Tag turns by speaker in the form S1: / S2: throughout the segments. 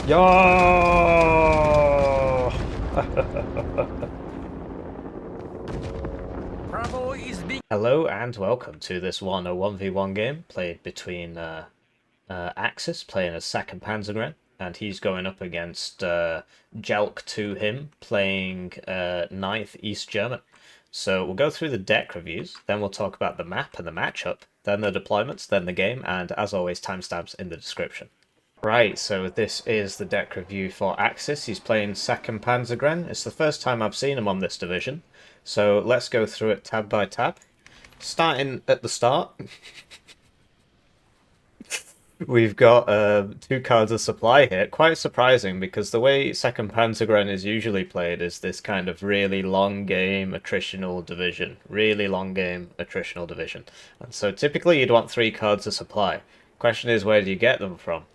S1: Yo!
S2: Bravo is big.
S1: Hello and welcome to this Warno 1v1 game played between Axis playing as second Panzergren, and he's going up against JelToHim playing 9th East German. So we'll go through the deck reviews, then we'll talk about the map and the matchup, then the deployments, then the game, and as always, timestamps in the description. Right, so this is the deck review for Axis. He's playing second Panzergren. It's the first time I've seen him on this division, so let's go through it tab by tab. Starting at the start, we've got 2 cards of supply here. Quite surprising, because the way second Panzergren is usually played is this kind of really long game attritional division. Really long game attritional division. And so typically you'd want 3 cards of supply. Question is, where do you get them from?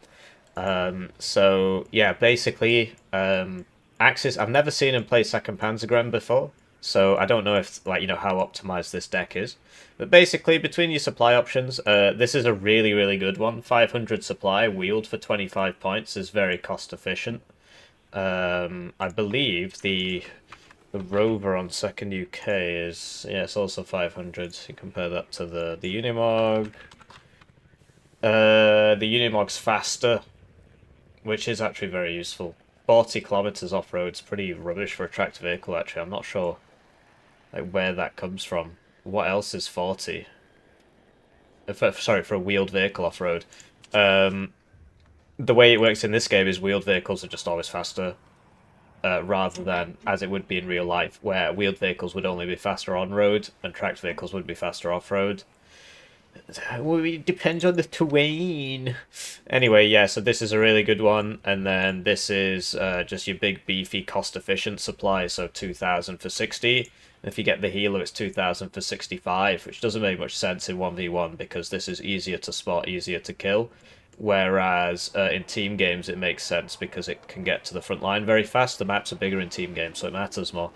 S1: So yeah, basically, Axis, I've never seen him play second Panzergren before, so I don't know if, like, how optimized this deck is. But basically, between your supply options, this is a really, really good one. 500 supply, wheeled for 25 points is very cost efficient. I believe the Rover on second UK is, yeah, it's also 500. You compare that to the Unimog. The Unimog's faster, which is actually very useful. 40 kilometers off-road's pretty rubbish for a tracked vehicle, actually. I'm not sure where that comes from. What else is 40? Sorry, for a wheeled vehicle off-road. The way it works in this game is wheeled vehicles are just always faster, rather than as it would be in real life, where wheeled vehicles would only be faster on-road and tracked vehicles would be faster off-road. Well, it depends on the terrain. Anyway, yeah, so this is a really good one, and then this is just your big, beefy, cost-efficient supply, so 2,000 for 60. And if you get the healer, it's 2,000 for 65, which doesn't make much sense in 1v1, because this is easier to spot, easier to kill. Whereas in team games, it makes sense, because it can get to the front line very fast. The maps are bigger in team games, so it matters more.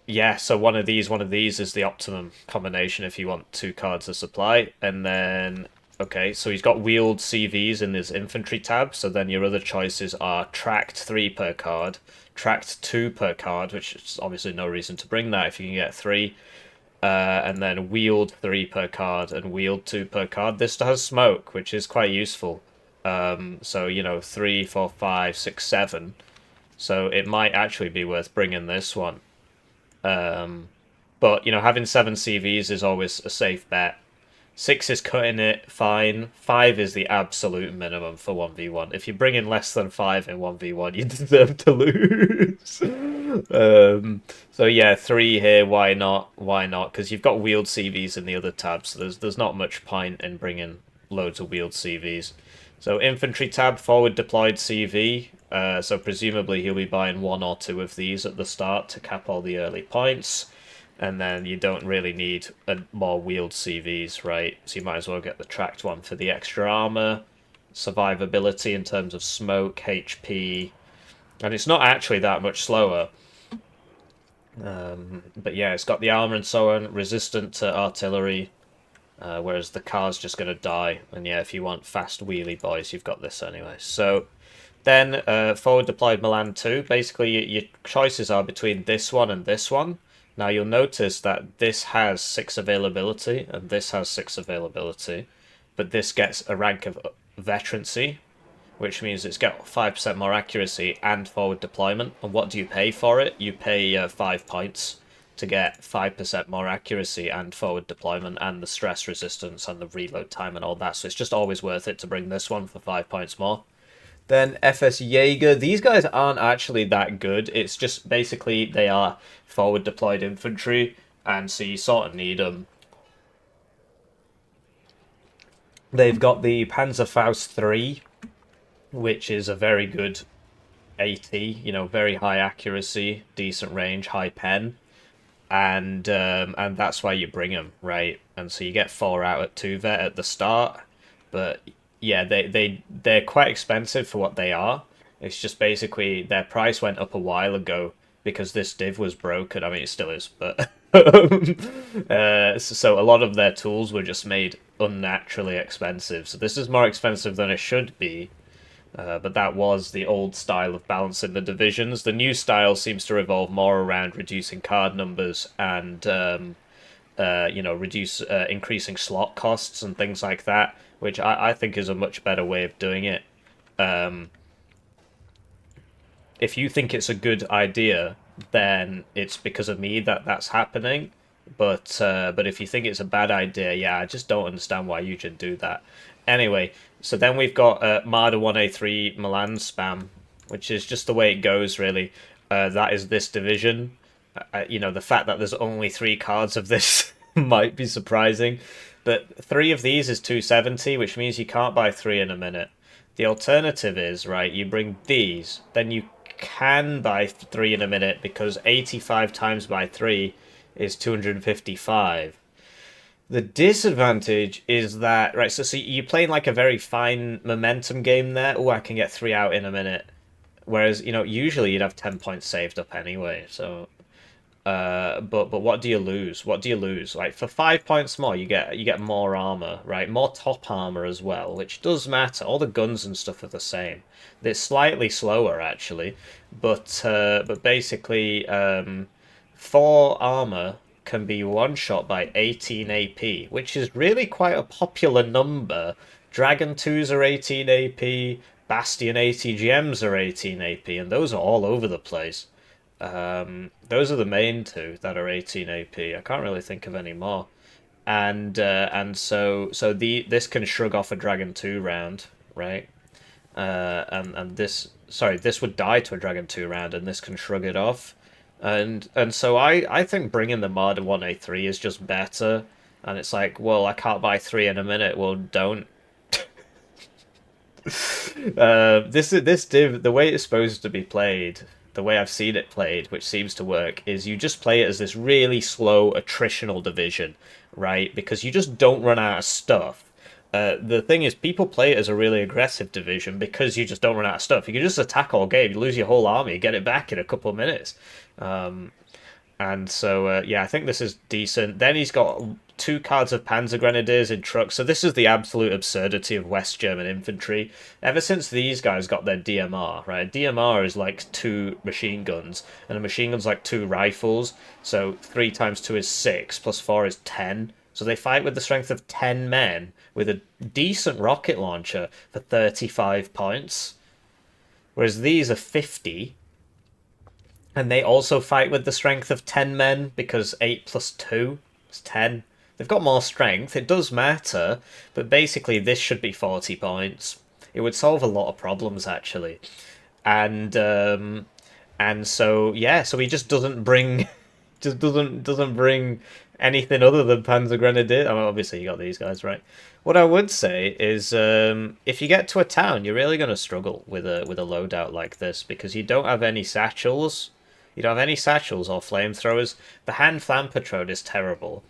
S1: Yeah, so one of these is the optimum combination if you want 2 cards of supply. And then, okay, so he's got wheeled CVs in his infantry tab, so then your other choices are tracked 3 per card, tracked 2 per card, which is obviously no reason to bring that if you can get 3, and then wheeled 3 per card and wheeled 2 per card. This has smoke, which is quite useful. So, 3, 4, 5, 6, 7. So it might actually be worth bringing this one. But, having 7 CVs is always a safe bet. 6 is cutting it, fine. 5 is the absolute minimum for 1v1. If you bring in less than 5 in 1v1, you deserve to lose. So yeah, 3 here, why not? Why not? Because you've got wheeled CVs in the other tabs, so there's not much point in bringing loads of wheeled CVs. So infantry tab, forward deployed CV. So presumably he'll be buying 1 or 2 of these at the start to cap all the early points. And then you don't really need more wheeled CVs, right? So you might as well get the tracked one for the extra armor, survivability in terms of smoke, HP. And it's not actually that much slower. But yeah, it's got the armor and so on, resistant to artillery. Whereas the car's just going to die. And yeah, if you want fast wheelie boys, you've got this anyway. So then forward deployed Milan 2. Basically, your choices are between this one and this one. Now you'll notice that this has 6 availability and this has 6 availability. But this gets a rank of veterancy, which means it's got 5% more accuracy and forward deployment. And what do you pay for it? You pay 5 points to get 5% more accuracy and forward deployment and the stress resistance and the reload time and all that. So it's just always worth it to bring this one for 5 points more. Then Fallschirmjäger. These guys aren't actually that good. It's just basically they are forward deployed infantry, and so you sort of need them. They've got the Panzerfaust 3, which is a very good AT, very high accuracy, decent range, high pen. And that's why you bring them, right? And so you get 4 out at 2 vet at the start, but yeah, they're quite expensive for what they are. It's just basically their price went up a while ago because this div was broken. I mean, it still is, but so a lot of their tools were just made unnaturally expensive. So this is more expensive than it should be, But that was the old style of balancing the divisions. The new style seems to revolve more around reducing card numbers and increasing slot costs and things like that, which I think is a much better way of doing it. Um, if you think it's a good idea, then it's because of me that that's happening. But if you think it's a bad idea, yeah, I just don't understand why you should do that. Anyway, so then we've got Marder 1A3 Milan spam, which is just the way it goes, really. That is this division. The fact that there's only 3 cards of this might be surprising, but 3 of these is 270, which means you can't buy 3 in a minute. The alternative is, right, you bring these, then you can buy 3 in a minute because 85 times by 3 is 255. The disadvantage is that, right, so you're playing like a very fine momentum game there. Oh, I can get 3 out in a minute. Whereas, usually you'd have 10 points saved up anyway, so... but what do you lose? What do you lose? Like, for 5 points more, you get more armor, right? More top armor as well, which does matter. All the guns and stuff are the same. It's slightly slower, actually, but basically, 4 armor can be one-shot by 18 AP, which is really quite a popular number. Dragon 2s are 18 AP, Bastion ATGMs are 18 AP, and those are all over the place. Those are the main 2 that are 18 AP. I can't really think of any more. So this can shrug off a Dragon 2 round, right? And this would die to a Dragon 2 round, and this can shrug it off. And so I think bringing the Marder 1A3 is just better. And it's like, well, I can't buy 3 in a minute. Well, don't. This div, the way it's supposed to be played, the way I've seen it played, which seems to work, is you just play it as this really slow attritional division, right? Because you just don't run out of stuff. The thing is, people play it as a really aggressive division because you just don't run out of stuff. You can just attack all game, you lose your whole army, get it back in a couple of minutes. Yeah, I think this is decent. Then he's got 2 cards of Panzer Grenadiers in trucks. So this is the absolute absurdity of West German infantry. Ever since these guys got their DMR, right? DMR is like 2 machine guns, and a machine gun's like 2 rifles. So 3 times 2 is 6, plus 4 is 10. So they fight with the strength of 10 men with a decent rocket launcher for 35 points. Whereas these are 50. And they also fight with the strength of 10 men because 8 plus 2 is 10. They've got more strength. It does matter. But basically this should be 40 points. It would solve a lot of problems, actually. And so he just doesn't bring... just doesn't bring anything other than Panzer Grenadier. I mean, obviously you got these guys, right? What I would say is, if you get to a town, you're really going to struggle with a loadout like this because you don't have any satchels. You don't have any satchels or flamethrowers. The hand flammethrone is terrible.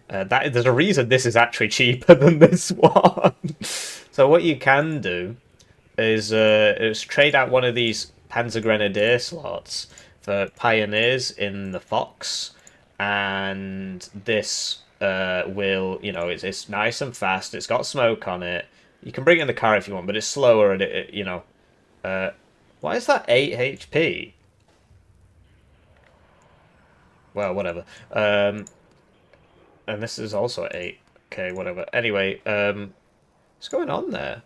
S1: There's a reason this is actually cheaper than this one. So what you can do is trade out one of these Panzer Grenadier slots for Pioneers in the Fox, and this it's nice and fast. It's got smoke on it. You can bring it in the car if you want, but it's slower and why is that 8 HP? Well, whatever. And this is also 8. Okay, whatever. Anyway, what's going on there?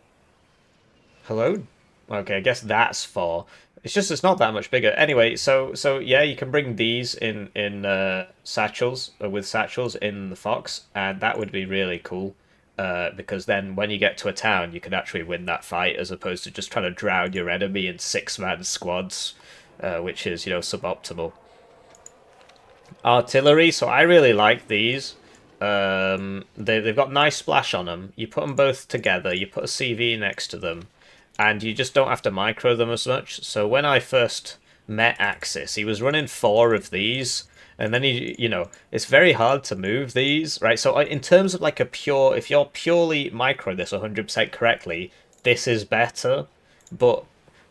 S1: Hello? Okay, I guess that's 4. It's not that much bigger. Anyway, so yeah, you can bring these in satchels with satchels in the Fox, and that would be really cool. Because then when you get to a town, you can actually win that fight as opposed to just trying to drown your enemy in 6-man squads, which is suboptimal. Artillery. So I really like these. They've got nice splash on them. You put them both together. You put a CV next to them. And you just don't have to micro them as much. So when I first met Axis, he was running 4 of these. And then it's very hard to move these, right? So in terms of like if you're purely micro this 100% correctly, this is better. But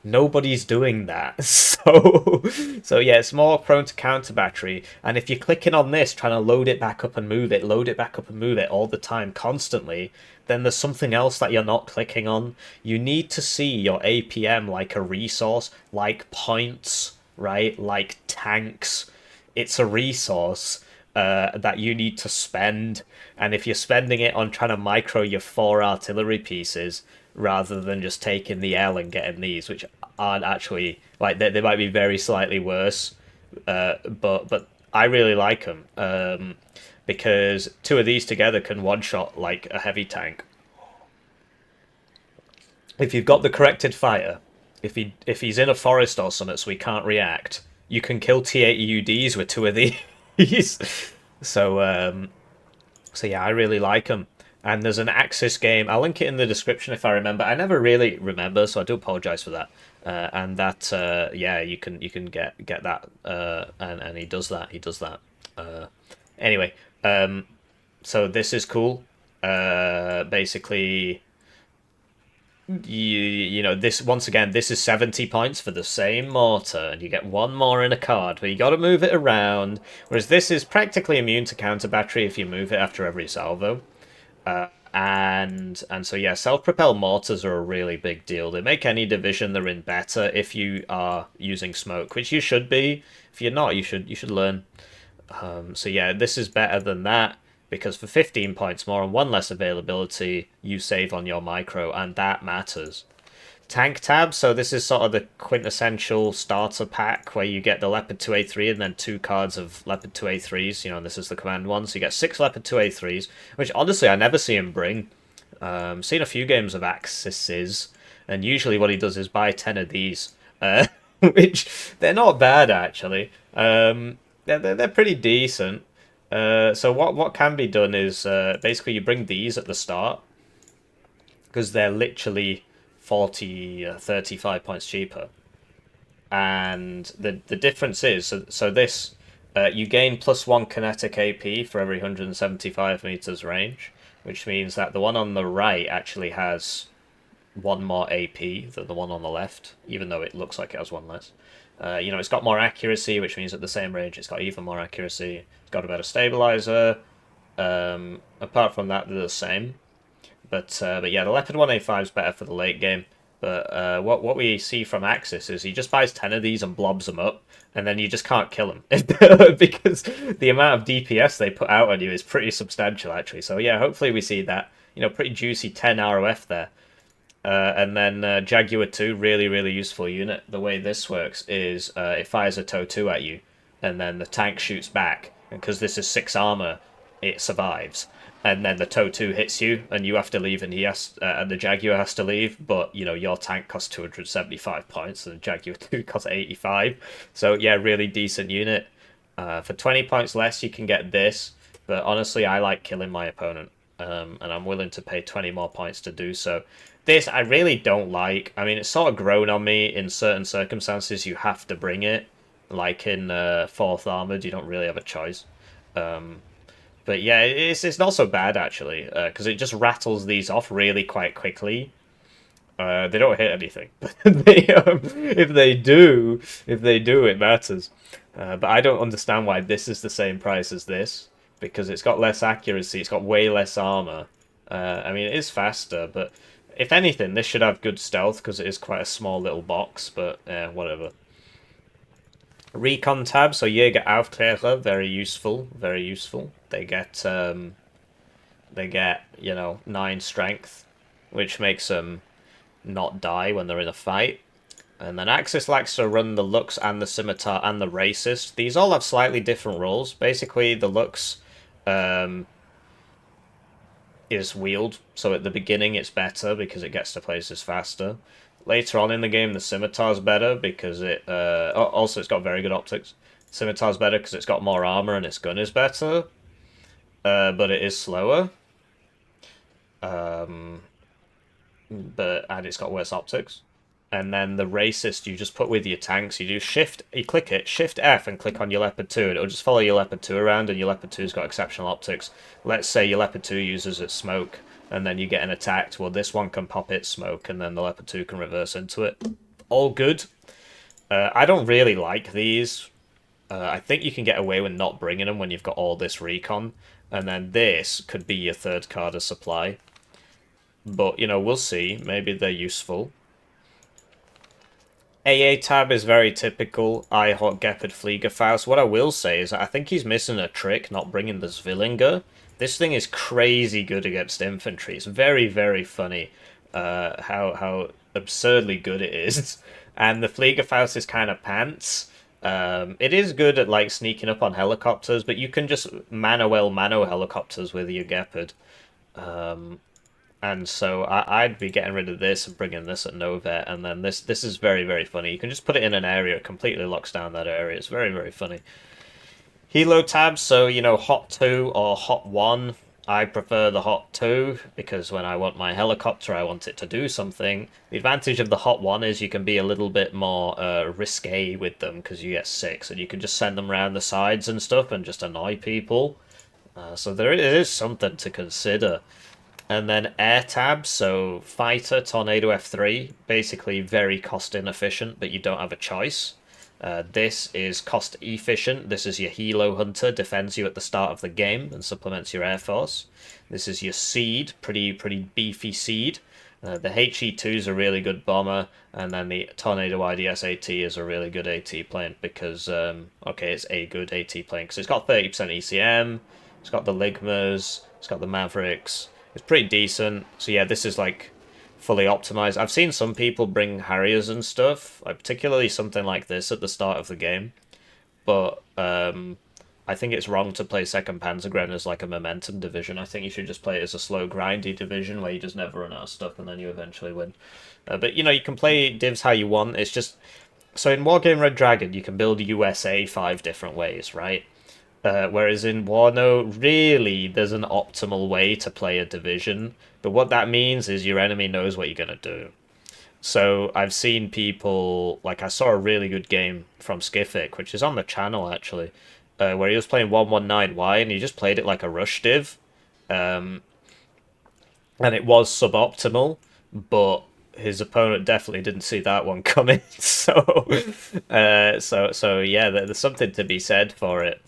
S1: Nobody's doing that. So yeah, it's more prone to counter battery. And if you're clicking on this, trying to load it back up and move it, load it back up and move it all the time, constantly, then there's something else that you're not clicking on. You need to see your APM like a resource, like points, right? Like tanks. It's a resource that you need to spend. And if you're spending it on trying to micro your 4 artillery pieces, rather than just taking the L and getting these, which aren't actually like they might be very slightly worse, but I really like them because two of these together can one shot like a heavy tank. If you've got the corrected fire, if he's in a forest or something, so he can't react, you can kill T80UDs with two of these. so so yeah, I really like them. And there's an Axis game. I'll link it in the description if I remember. I never really remember, so I do apologize for that. And that, yeah, you can get that, and he does that. He does that. Anyway, so this is cool. Basically, you know this once again. This is 70 points for the same mortar, and you get one more in a card, but you got to move it around. Whereas this is practically immune to counter battery if you move it after every salvo. And so yeah, self-propelled mortars are a really big deal. They make any division they're in better if you are using smoke, which you should be. If you're not, you should learn. So yeah, this is better than that because for 15 points more and one less availability, you save on your micro, and that matters. Tank tab, so this is sort of the quintessential starter pack where you get the Leopard 2A3 and then 2 cards of Leopard 2A3s, you know, and this is the command one, so you get 6 Leopard 2A3s, which honestly I never see him bring. Seen a few games of Axis's, and usually what he does is buy 10 of these, which they're not bad actually. They're pretty decent. So what can be done is basically you bring these at the start, because they're literally 40, 35 points cheaper. And the difference is, so this, you gain +1 kinetic AP for every 175 meters range, which means that the one on the right actually has one more AP than the one on the left, even though it looks like it has one less. You know, it's got more accuracy, which means at the same range it's got even more accuracy. It's got a better stabilizer. Apart from that, they're the same. But yeah, the Leopard 1A5 is better for the late game. But what we see from Axis is he just buys 10 of these and blobs them up, and then you just can't kill him because the amount of DPS they put out on you is pretty substantial, actually. So yeah, hopefully we see that. You know, pretty juicy 10 ROF there. And then Jaguar 2, really, really useful unit. The way this works is it fires a TOW 2 at you, and then the tank shoots back. And because this is 6 armor, it survives. And then the TOW 2 hits you, and you have to leave, and and the Jaguar has to leave. But you know your tank costs 275 points, and the Jaguar 2 costs 85. So yeah, really decent unit. For 20 points less, you can get this. But honestly, I like killing my opponent, and I'm willing to pay 20 more points to do so. This I really don't like. I mean, it's sort of grown on me in certain circumstances. You have to bring it, like in 4th Armored. You don't really have a choice. But yeah, it's not so bad actually, because it just rattles these off really quite quickly. They don't hit anything, but if they do, it matters. But I don't understand why this is the same price as this, because it's got less accuracy, it's got way less armor. I mean, it is faster, but if anything, this should have good stealth because it is quite a small little box. But whatever. Recon tab, so Jäger Aufklärer, very useful, very useful. They get you know 9 strength, which makes them not die when they're in a fight. And then Axis likes to run the Lux and the Scimitar and the Racist. These all have slightly different roles. Basically, the Lux is wheeled, so at the beginning it's better because it gets to places faster. Later on in the game, the Scimitar's better because it... also, it's got very good optics. Scimitar's better because it's got more armor and its gun is better. But it is slower. And it's got worse optics. And then the Racist you just put with your tanks. You click it, Shift F and click on your Leopard 2, and it'll just follow your Leopard 2 around, and your Leopard 2's got exceptional optics. Let's say your Leopard 2 uses its smoke, and then you get an attacked. Well, this one can pop its smoke, and then the Leopard 2 can reverse into it. all good. I don't really like these. I think you can get away with not bringing them when you've got all this recon, and then this could be your third card of supply. But, you know, we'll see. Maybe they're useful. AA tab is very typical. I Hot Gepard Fliegerfaust. What I will say is that I think he's missing a trick not bringing the Zwillinger. This thing is crazy good against infantry. It's very, very funny how absurdly good it is. And the Fliegerfaust is kind of pants. It is good at like sneaking up on helicopters, but you can just mano helicopters with your Gepard. And so I'd be getting rid of this and bringing this at Novet, and then this is very, very funny. You can just put it in an area, it completely locks down that area. It's very, very funny. Helo tabs, so, you know, Hot 2 or Hot 1. I prefer the Hot 2, because when I want my helicopter, I want it to do something. The advantage of the Hot 1 is you can be a little bit more risque with them, because you get 6, and you can just send them around the sides and stuff and just annoy people. So there is something to consider. And then air tabs, so fighter, tornado F3, basically very cost inefficient, but you don't have a choice. This is cost efficient. This is your Helo Hunter, defends you at the start of the game and supplements your air force. This is your Seed, pretty beefy Seed. The HE2 is a really good bomber, and then the Tornado IDS AT is a really good AT plane because, okay, it's a good AT plane because it's got 30% ECM, it's got the Ligmas, it's got the Mavericks. It's pretty decent. So yeah, this is like fully optimized. I've seen some people bring Harriers and stuff, like particularly something like this at the start of the game. But I think it's wrong to play 2nd Panzergren as like a momentum division. I think you should just play it as a slow, grindy division where you just never run out of stuff and then you eventually win. But you know, you can play divs how you want. It's just... So in Wargame Red Dragon, you can build USA 5 different ways, right? Whereas in Warno, really, there's an optimal way to play a division. But what that means is your enemy knows what you're going to do. So I've seen people... Like, I saw a really good game from Skific, which is on the channel, actually, where he was playing 119Y, and he just played it like a rush div. And it was suboptimal, but his opponent definitely didn't see that one coming. So yeah, there's something to be said for it.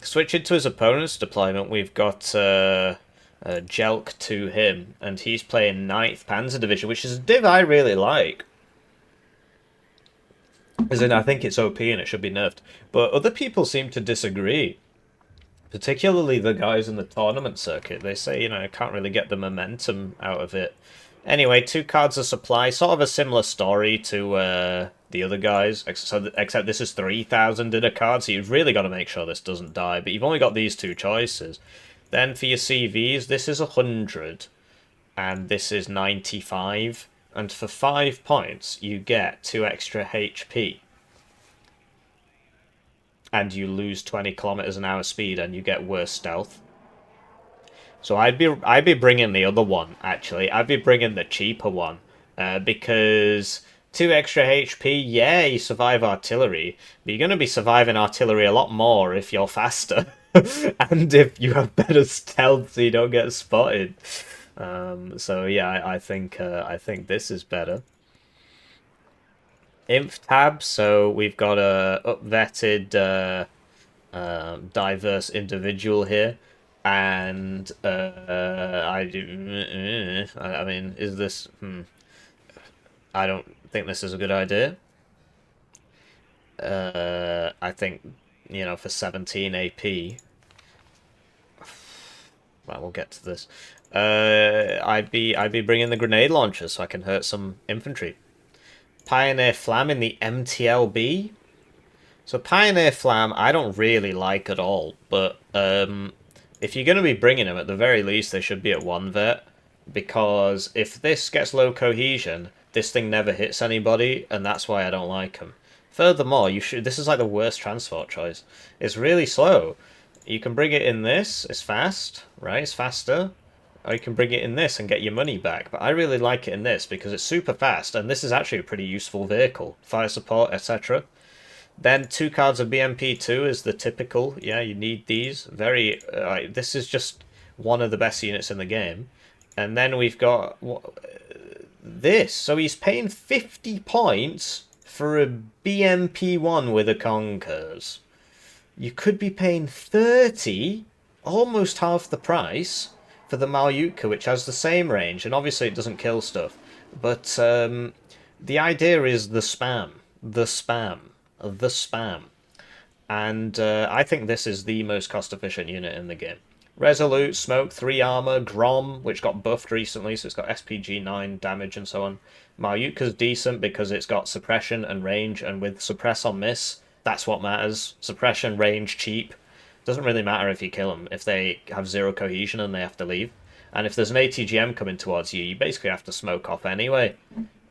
S1: Switching to his opponent's deployment, we've got JelToHim, and he's playing 9th Panzer Division, which is a div I really like. As in, I think it's OP and it should be nerfed. But other people seem to disagree. Particularly the guys in the tournament circuit. They say, you know, I can't really get the momentum out of it. Anyway, 2 cards of supply. Sort of a similar story to the other guys. Except this is 3,000 in a card, so you've really got to make sure this doesn't die. But you've only got these 2 choices. Then for your CVs, this is 100. And this is 95. And for 5 points, you get 2 extra HP. And you lose 20 kilometers an hour speed, and you get worse stealth. So I'd be bringing the other one, actually. I'd be bringing the cheaper one, because 2 extra HP, yeah, you survive artillery, but you're going to be surviving artillery a lot more if you're faster, and if you have better stealth so you don't get spotted. So yeah, I think this is better. Inf tab, so we've got a upvetted diverse individual here, and I mean, is this... I don't think this is a good idea. I think, you know, for 17 AP... Well, we'll get to this. I'd be bringing the grenade launcher so I can hurt some infantry. Pioneer Flam in the MTLB. So Pioneer Flam, I don't really like at all, but if you're going to be bringing them, at the very least, they should be at 1 vet, because if this gets low cohesion, this thing never hits anybody, and that's why I don't like them. Furthermore, this is like the worst transport choice. It's really slow. You can bring it in this, it's fast, right? It's faster. Or you can bring it in this and get your money back. But I really like it in this because it's super fast, and this is actually a pretty useful vehicle. Fire support, etc. Then 2 cards of BMP2 is the typical. Yeah, you need these. This is just one of the best units in the game. And then we've got this. So he's paying 50 points for a BMP1 with a Conkers. You could be paying 30, almost half the price, for the Malyutka, which has the same range, and obviously it doesn't kill stuff. But the idea is the spam. The spam. The spam. And I think this is the most cost-efficient unit in the game. Resolute, Smoke, 3 armor, Grom, which got buffed recently, so it's got SPG 9 damage and so on. Malyutka's decent because it's got suppression and range, and with suppress on miss, that's what matters. Suppression, range, cheap. Doesn't really matter if you kill them, if they have 0 cohesion and they have to leave. And if there's an ATGM coming towards you, you basically have to smoke off anyway.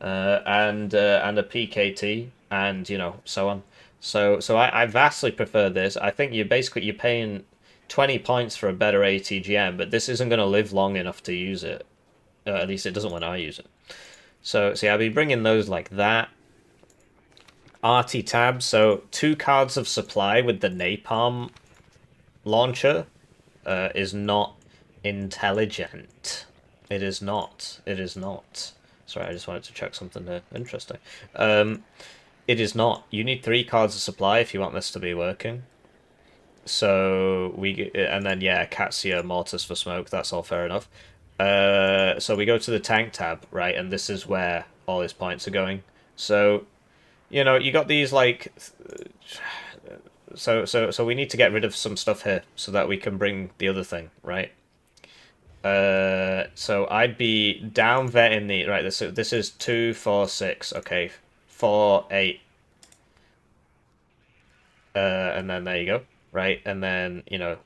S1: And a PKT, and, you know, so on. So I vastly prefer this. I think you're paying 20 points for a better ATGM, but this isn't going to live long enough to use it. At least it doesn't when I use it. So yeah, I'll be bringing those like that. Arty tab, so 2 cards of supply with the Napalm launcher is not intelligent. It is not. It is not. Sorry, I just wanted to check something there. Interesting. It is not. You need 3 cards of supply if you want this to be working. So and then yeah, Katsia, Mortis for smoke. That's all fair enough. So we go to the tank tab, right, and this is where all his points are going. So, you know, you got these like. So we need to get rid of some stuff here so that we can bring the other thing, right? So I'd be down vetting the right. This is 2, 4, 6. Okay, 4, 8. And then there you go, right? And then, you know,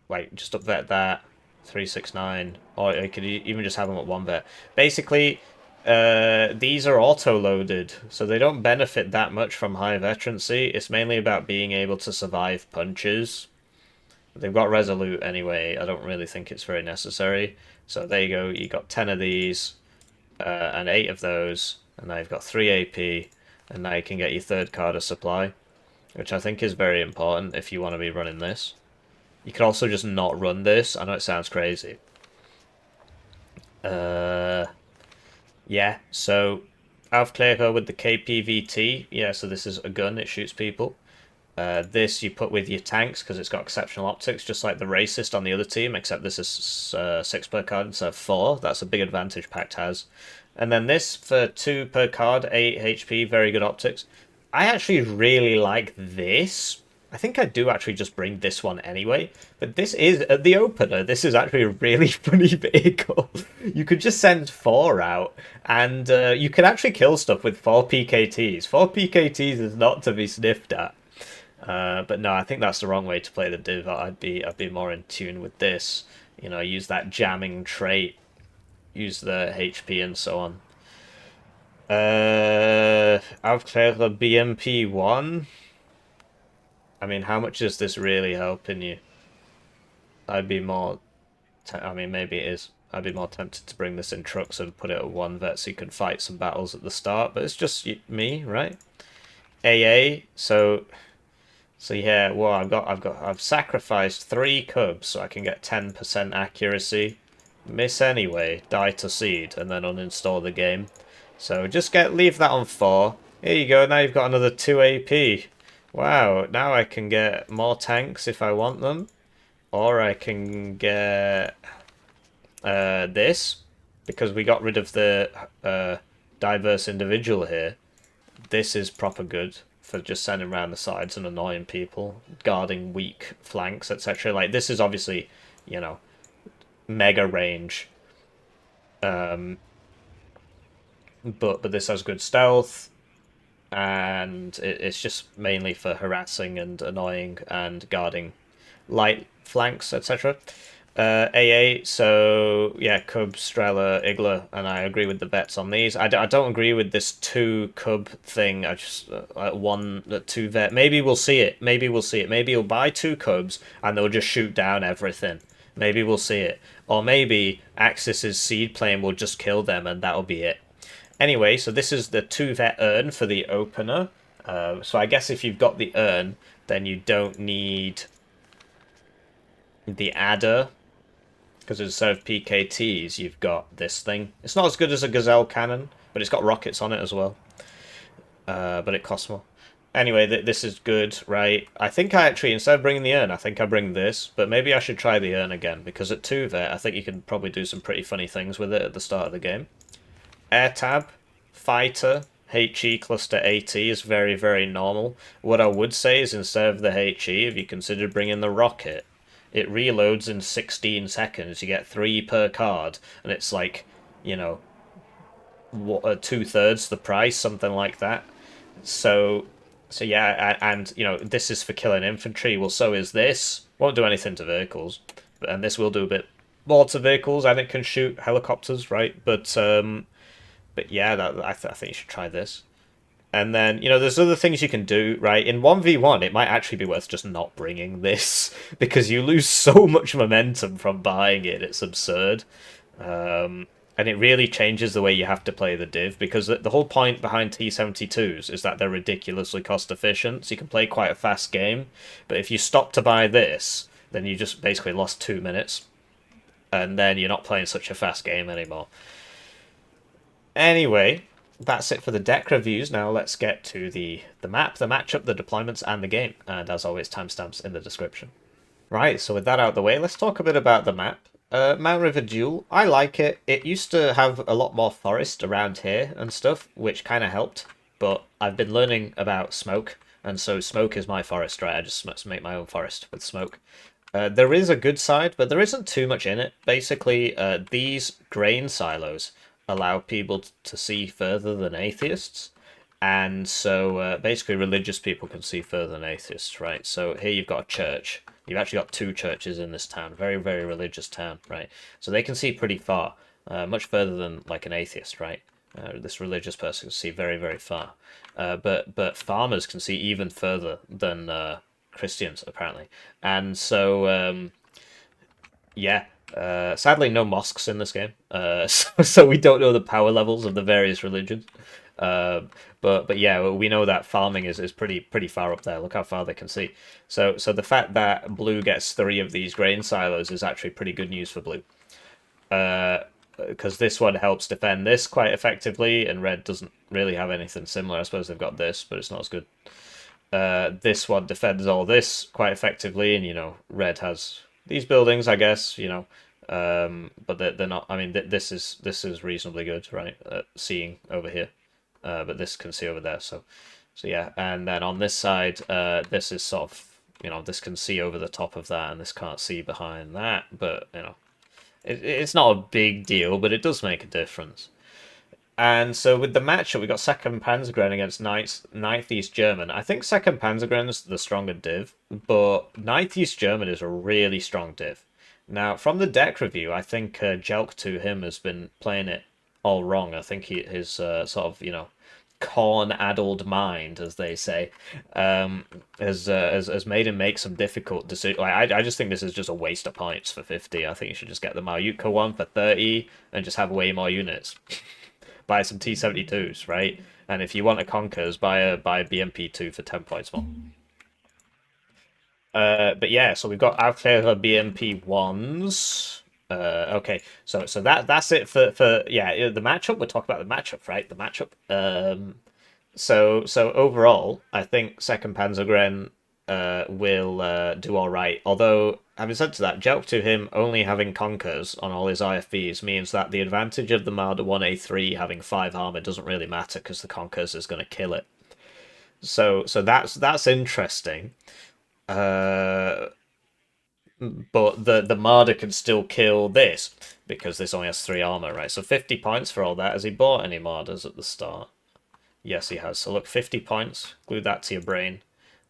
S1: like just up vet that 3, 6, 9, or you could even just have them at 1 vet. Basically, these are auto-loaded, so they don't benefit that much from high veterancy. It's mainly about being able to survive punches. They've got Resolute anyway. I don't really think it's very necessary. So there you go. You got 10 of these, and 8 of those, and now you've got 3 AP, and now you can get your 3rd card of supply, which I think is very important if you want to be running this. You could also just not run this. I know it sounds crazy. Yeah, so Aufklärer with the KPVT. Yeah, so this is a gun. It shoots people. This you put with your tanks because it's got exceptional optics, just like the Racist on the other team, except this is 6 per card instead of 4. That's a big advantage Pact has. And then this for 2 per card, 8 HP, very good optics. I actually really like this. I think I do actually just bring this one anyway. But this is, at the opener, this is actually a really funny vehicle. You could just send 4 out, and you can actually kill stuff with 4 PKTs. 4 PKTs is not to be sniffed at. But no, I think that's the wrong way to play the div. I'd be more in tune with this. You know, use that jamming trait, use the HP and so on. Aufklärer BMP1. I mean, how much is this really helping you? I'd be more. I mean, maybe it is. I'd be more tempted to bring this in trucks and put it at 1 vet so you can fight some battles at the start. But it's just me, right? AA. So yeah. Well, I've sacrificed 3 KUBs so I can get 10% accuracy. Miss anyway. Die to seed and then uninstall the game. So just leave that on 4. Here you go. Now you've got another 2 AP. Wow, now I can get more tanks if I want them. Or I can get this, because we got rid of the diverse individual here. This is proper good for just sending around the sides and annoying people, guarding weak flanks, etc. Like, this is obviously, you know, mega range. But this has good stealth. And it's just mainly for harassing and annoying and guarding light flanks, etc. AA, so yeah, KUB, Strela, Igla, and I agree with the bets on these. I don't agree with this 2 KUB thing. I just 2 vet. Maybe we'll see it. Maybe we'll see it. Maybe you'll buy 2 KUBs and they'll just shoot down everything. Maybe we'll see it. Or maybe Axis's seed plane will just kill them and that'll be it. Anyway, so this is the 2 vet urn for the opener. So I guess if you've got the urn, then you don't need the adder. because instead of PKTs, you've got this thing. It's not as good as a Gazelle cannon, but it's got rockets on it as well. But it costs more. Anyway, this is good, right? I think I actually, instead of bringing the urn, I think I bring this, but maybe I should try the urn again, because at 2 vet, I think you can probably do some pretty funny things with it at the start of the game. Air tab, fighter, HE cluster AT is very, very normal. What I would say is instead of the HE, if you consider bringing the rocket, it reloads in 16 seconds. You get 3 per card, and it's like, you know, 2/3 the price, something like that. So yeah, and you know, this is for killing infantry. Well, so is this. Won't do anything to vehicles, and this will do a bit more to vehicles, and it can shoot helicopters, right? But yeah, I think you should try this. And then, you know, there's other things you can do, right? In 1v1, it might actually be worth just not bringing this, because you lose so much momentum from buying it, it's absurd. And it really changes the way you have to play the div, because the whole point behind T-72s is that they're ridiculously cost efficient, so you can play quite a fast game. But if you stop to buy this, then you just basically lost 2 minutes, and then you're not playing such a fast game anymore. Anyway, that's it for the deck reviews. Now let's get to the map, the matchup, the deployments, and the game. And as always, timestamps in the description. Right, so with that out of the way, let's talk a bit about the map. Mount River Duel, I like it. It used to have a lot more forest around here and stuff, which kind of helped. But I've been learning about smoke, and so smoke is my forest, right? I just make my own forest with smoke. There is a good side, but there isn't too much in it. Basically, these grain silos allow people to see further than atheists. And so basically religious people can see further than atheists, right? So here you've got a church. You've actually got 2 churches in this town. Very, very religious town, right? So they can see pretty far, much further than like an atheist, right? This religious person can see very, very far. But farmers can see even further than Christians, apparently. And so, yeah, sadly, no mosques in this game, so we don't know the power levels of the various religions. Uh, but yeah, we know that farming is pretty far up there. Look how far they can see. So the fact that blue gets 3 of these grain silos is actually pretty good news for blue. Because this one helps defend this quite effectively, and red doesn't really have anything similar. I suppose they've got this, but it's not as good. This one defends all this quite effectively, and you know, red has these buildings, I guess, you know, but they're not. I mean, this is reasonably good, right? Seeing over here, but this can see over there, so yeah. And then on this side, this is sort of, you know, this can see over the top of that, and this can't see behind that, but you know, it's not a big deal, but it does make a difference. And so with the matchup, we got Second Panzergren against Ninth East German. I think Second Panzergren's the stronger div, but Ninth East German is a really strong div. Now, from the deck review, I think JelToHim has been playing it all wrong. I think his sort of, you know, corn-addled mind, as they say, has made him make some difficult decisions. Like, I just think this is just a waste of points for 50. I think you should just get the Mayutka one for 30 and just have way more units. Buy some T-72s, right? And if you want a Conkers, buy a BMP2 for 10 points more. But yeah, so we've got Aufklärer BMP1s. Okay, so that's it for yeah, the matchup. We'll talk about the matchup, right? The matchup. So overall, I think Second Panzergren will do all right. Although, having said to that, JelToHim only having Conkers on all his IFVs means that the advantage of the Marder 1A3 having 5 armor doesn't really matter because the Conkers is going to kill it. So that's interesting. But the Marder can still kill this because this only has 3 armor, right? So 50 points for all that. Has he bought any Marders at the start? Yes, he has. So look, 50 points. Glue that to your brain.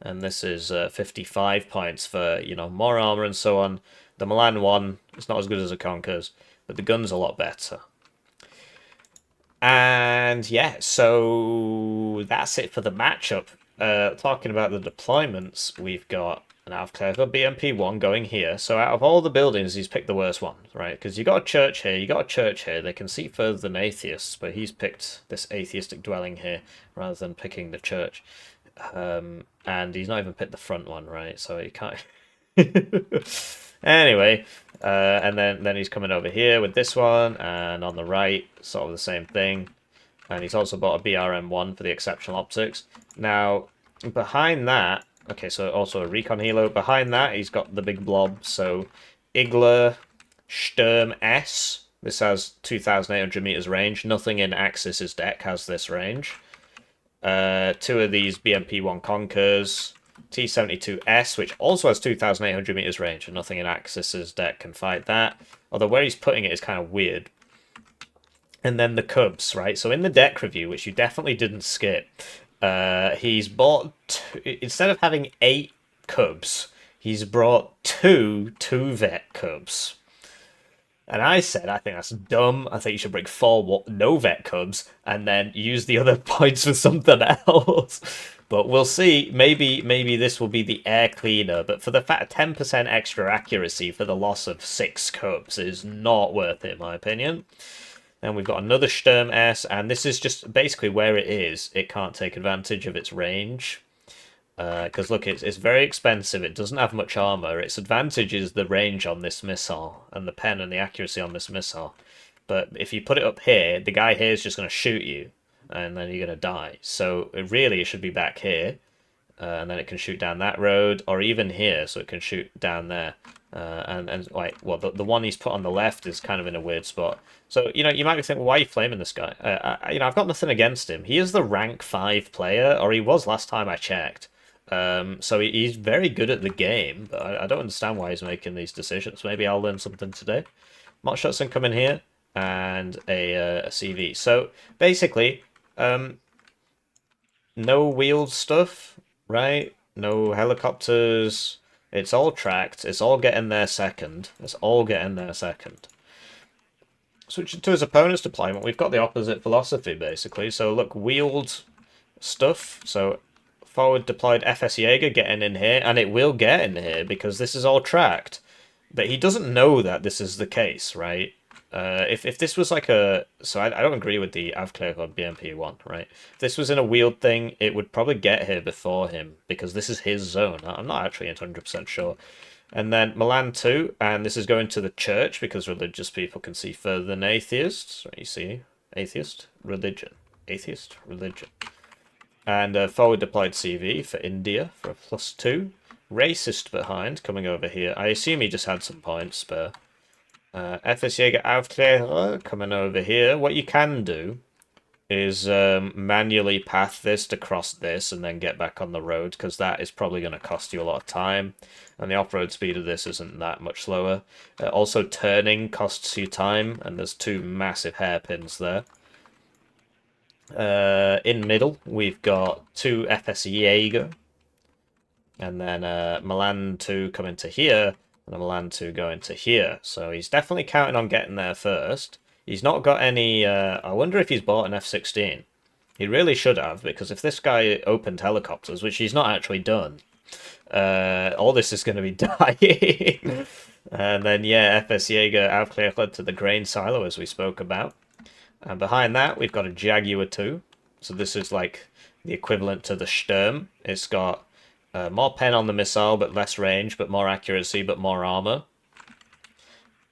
S1: And this is 55 points for, you know, more armor and so on. The Milan one is not as good as a Conkers, but the gun's a lot better. And yeah, so that's it for the matchup. Talking about the deployments, we've got an Aufklärer BMP1 going here. So out of all the buildings, he's picked the worst one, right? Because you got a church here, you got a church here. They can see further than atheists, but he's picked this atheistic dwelling here rather than picking the church. And he's not even picked the front one, right? So he can't. Anyway, and then he's coming over here with this one, and on the right, sort of the same thing. And he's also bought a BRM1 for the exceptional optics. Now, behind that, okay, so also a recon helo. Behind that, he's got the big blob. So, Igler Sturm S. This has 2,800 meters range. Nothing in Axis's deck has this range. Two of these BMP-1 Conquers. T-72S, which also has 2,800 meters range, and nothing in Axis's deck can fight that. Although where he's putting it is kind of weird. And then the KUBs, right? So in the deck review, which you definitely didn't skip, he's bought, instead of having 8 KUBs, he's brought two vet KUBs. And I said, I think that's dumb. I think you should bring 4 no vet KUBs and then use the other points for something else. But we'll see. Maybe this will be the air cleaner. But for the fact 10% extra accuracy for the loss of 6 KUBs is not worth it, in my opinion. Then we've got another Sturm S, and this is just basically where it is. It can't take advantage of its range. Because look, it's very expensive. It doesn't have much armor. Its advantage is the range on this missile, and the pen and the accuracy on this missile. But if you put it up here, the guy here is just going to shoot you, and then you're going to die. So really, it should be back here, and then it can shoot down that road, or even here, so it can shoot down there. And like, well, the one he's put on the left is kind of in a weird spot. So, you know, you might be thinking, why are you flaming this guy? I've got nothing against him. He is the rank 5 player, or he was last time I checked. So he's very good at the game, but I don't understand why he's making these decisions. Maybe I'll learn something today. Mott Shotson come in here, and a CV. So, basically, no wheeled stuff, right? No helicopters. It's all tracked. It's all getting there second. It's all getting there second. Switching to his opponent's deployment, we've got the opposite philosophy, basically. So, look, wheeled stuff. So, forward deployed Fallschirmjäger getting in here, and it will get in here because this is all tracked. But he doesn't know that this is the case, right? If this was like a... So I don't agree with the Avklärer on BMP1, right? If this was in a wheeled thing, it would probably get here before him, because this is his zone. I'm not actually 100% sure. And then Milan 2, and this is going to the church, because religious people can see further than atheists. Right, you see? Atheist, religion. Atheist, religion. And forward deployed CV for India for a +2. Racist behind, coming over here. I assume he just had some points spare. Fallschirmjäger Aufklärer coming over here. What you can do is manually path this to cross this and then get back on the road, because that is probably going to cost you a lot of time. And the off-road speed of this isn't that much slower. Also, turning costs you time, and there's 2 massive hairpins there. In middle, we've got 2 Fallschirmjäger. And then Milan 2 coming to here, and Milan 2 going to here. So he's definitely counting on getting there first. He's not got any... I wonder if he's bought an F-16. He really should have, because if this guy opened helicopters, which he's not actually done, all this is going to be dying. And then, yeah, Fallschirmjäger Aufklärer to the grain silo, as we spoke about. And behind that, we've got a Jaguar 2. So this is like the equivalent to the Sturm. It's got more pen on the missile, but less range, but more accuracy, but more armor.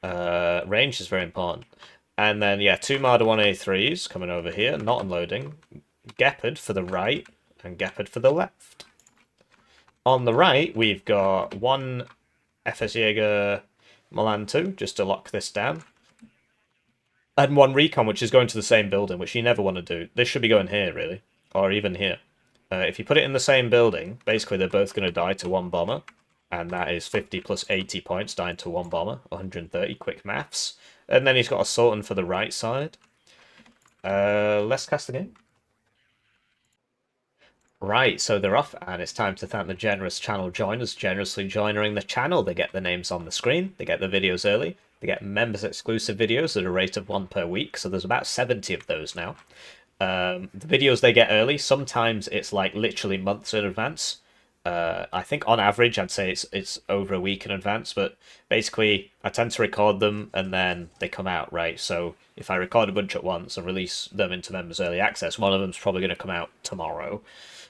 S1: Range is very important. And then, yeah, 2 Marder 1A3s coming over here, not unloading. Gepard for the right, and Gepard for the left. On the right, we've got 1 Fallschirmjäger Milan 2, just to lock this down. And 1 Recon, which is going to the same building, which you never want to do. This should be going here, really. Or even here. If you put it in the same building, basically they're both going to die to 1 bomber. And that is 50 plus 80 points dying to 1 bomber. 130, quick maths. And then he's got a Sultan for the right side. Let's cast the game. Right, so they're off, and it's time to thank the generous channel joiners generously joining the channel. They get the names on the screen, they get the videos early, they get members exclusive videos at a rate of 1 per week, so there's about 70 of those now. The videos they get early, sometimes it's like literally months in advance. I think on average, I'd say it's over a week in advance, but basically, I tend to record them and then they come out, right? So if I record a bunch at once and release them into members early access, one of them's probably going to come out tomorrow,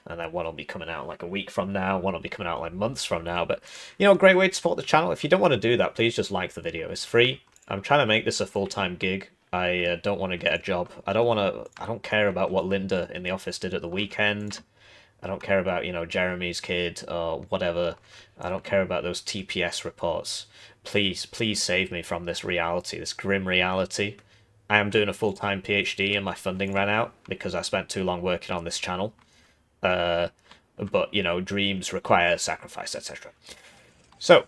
S1: and then one will be coming out like a week from now, one will be coming out like months from now. But you know, great way to support the channel. If you don't want to do that, please just like the video. It's free. I'm trying to make this a full-time gig. I don't want to get a job. I don't care about what Linda in the office did at the weekend. I don't care about, you know, Jeremy's kid or whatever. I don't care about those TPS reports. Please, please save me from this reality, this grim reality. I am doing a full-time PhD and my funding ran out because I spent too long working on this channel. But, you know, dreams require sacrifice, etc. So,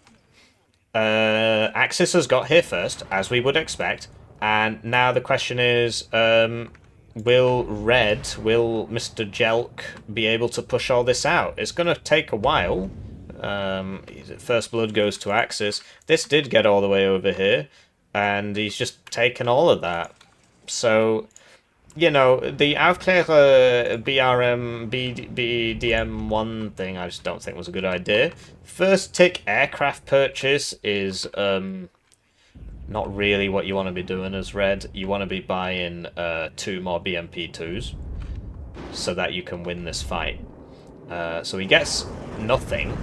S1: Axis has got here first, as we would expect. And now the question is, will Mr. Jelk be able to push all this out? It's going to take a while. First blood goes to Axis. This did get all the way over here, and he's just taken all of that. So, you know, the Aufklärer BDM1 thing I just don't think was a good idea. First tick aircraft purchase is not really what you want to be doing as Red. You want to be buying 2 more BMP2s so that you can win this fight. So he gets nothing,